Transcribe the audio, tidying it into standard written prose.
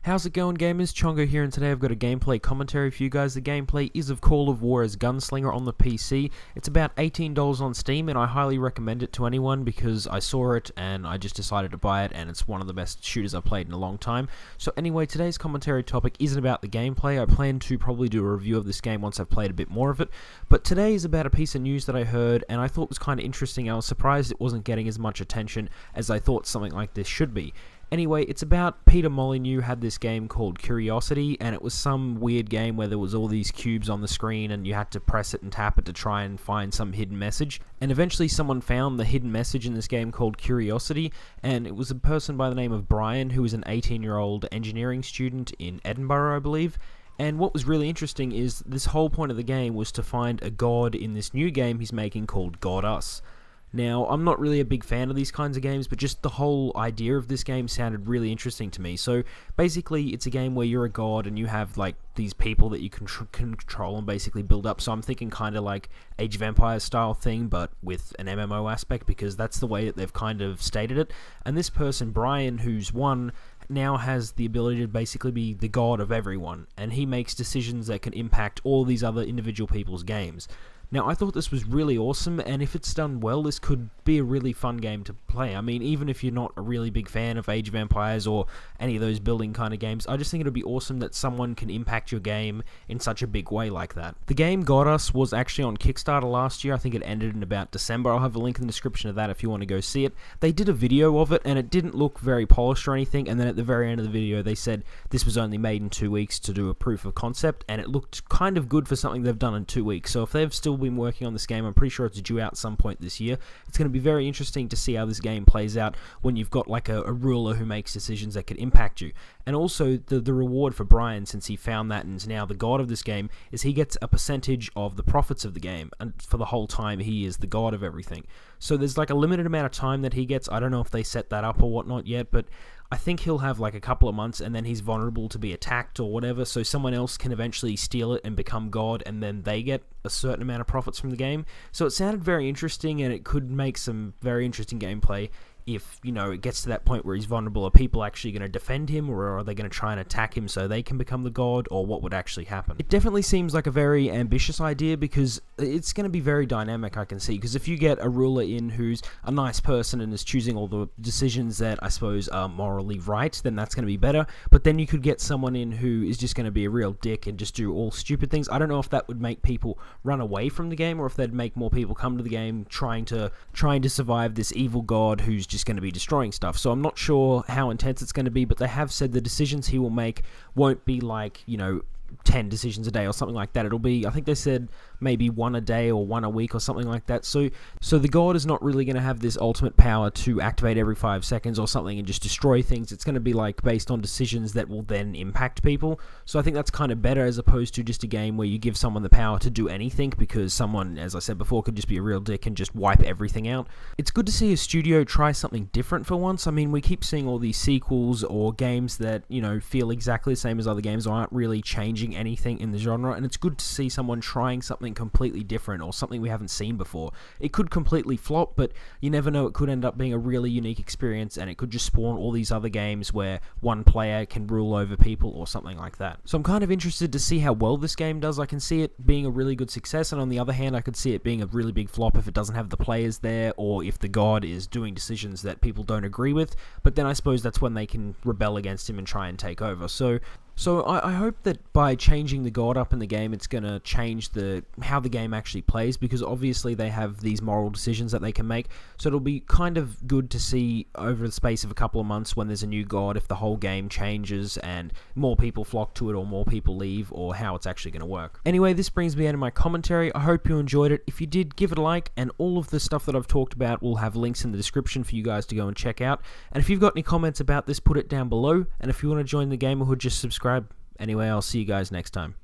How's it going, gamers? Chongo here, and today I've got a gameplay commentary for you guys. The gameplay is of Call of War as Gunslinger on the PC. It's about $18 on Steam, and I highly recommend it to anyone because I saw it and I just decided to buy it, and it's one of the best shooters I've played in a long time. So anyway, today's commentary topic isn't about the gameplay. I plan to probably do a review of this game once I've played a bit more of it, but today is about a piece of news that I heard and I thought was kind of interesting. I was surprised it wasn't getting as much attention as I thought something like this should be. Anyway, it's about Peter Molyneux had this game called Curiosity, and it was some weird game where there was all these cubes on the screen and you had to press it and tap it to try and find some hidden message. And eventually someone found the hidden message in this game called Curiosity, and it was a person by the name of Brian, who was an 18-year-old engineering student in Edinburgh, I believe. And what was really interesting is this whole point of the game was to find a god in this new game he's making called Godus. Now, I'm not really a big fan of these kinds of games, but just the whole idea of this game sounded really interesting to me. So, basically, it's a game where you're a god and you have, like, these people that you can control and basically build up. So I'm thinking kind of like Age of Empires style thing, but with an MMO aspect, because that's the way that they've kind of stated it. And this person, Brian, who's won, now has the ability to basically be the god of everyone, and he makes decisions that can impact all these other individual people's games. Now, I thought this was really awesome, and if it's done well, this could be a really fun game to play. I mean, even if you're not a really big fan of Age of Empires or any of those building kind of games, I just think it would be awesome that someone can impact your game in such a big way like that. The game Godus was actually on Kickstarter last year. I think it ended in about December. I'll have a link in the description of that if you want to go see it. They did a video of it, and it didn't look very polished or anything, and then at the very end of the video, they said this was only made in 2 weeks to do a proof of concept, and it looked kind of good for something they've done in 2 weeks. So if they've still been working on this game, I'm pretty sure it's due out some point this year. It's going to be very interesting to see how this game plays out when you've got like a ruler who makes decisions that could impact you. And also the reward for Brian, since he found that and is now the god of this game, is he gets a percentage of the profits of the game, and for the whole time he is the god of everything. So there's like a limited amount of time that he gets. I don't know if they set that up or whatnot yet, but I think he'll have like a couple of months and then he's vulnerable to be attacked or whatever, so someone else can eventually steal it and become god, and then they get a certain amount of profits from the game. So it sounded very interesting, and it could make some very interesting gameplay if, you know, it gets to that point where he's vulnerable. Are people actually going to defend him, or are they going to try and attack him so they can become the god, or what would actually happen? It definitely seems like a very ambitious idea because it's going to be very dynamic, I can see, because if you get a ruler in who's a nice person and is choosing all the decisions that I suppose are morally right, then that's going to be better. But then you could get someone in who is just going to be a real dick and just do all stupid things. I don't know if that would make people run away from the game, or if that'd make more people come to the game trying to survive this evil god who's just going to be destroying stuff. So I'm not sure how intense it's going to be, but they have said the decisions he will make won't be like, you know, 10 decisions a day or something like that. It'll be, I think they said maybe one a day or one a week or something like that. So the god is not really going to have this ultimate power to activate every 5 seconds or something and just destroy things. It's going to be like based on decisions that will then impact people. So I think that's kind of better, as opposed to just a game where you give someone the power to do anything, because someone, as I said before, could just be a real dick and just wipe everything out. It's good to see a studio try something different for once. I mean, we keep seeing all these sequels or games that, you know, feel exactly the same as other games or aren't really changing anything in the genre, and it's good to see someone trying something completely different or something we haven't seen before. It could completely flop, but you never know. It could end up being a really unique experience, and it could just spawn all these other games where one player can rule over people or something like that. So I'm kind of interested to see how well this game does. I can see it being a really good success, and on the other hand, I could see it being a really big flop if it doesn't have the players there, or if the god is doing decisions that people don't agree with. But then I suppose that's when they can rebel against him and try and take over. So I hope that by changing the god up in the game, it's going to change how the game actually plays, because obviously they have these moral decisions that they can make. So it'll be kind of good to see over the space of a couple of months, when there's a new god, if the whole game changes and more people flock to it or more people leave, or how it's actually going to work. Anyway, this brings me to the end of my commentary. I hope you enjoyed it. If you did, give it a like, and all of the stuff that I've talked about will have links in the description for you guys to go and check out. And if you've got any comments about this, put it down below. And if you want to join the Gamerhood, just subscribe. Anyway, I'll see you guys next time.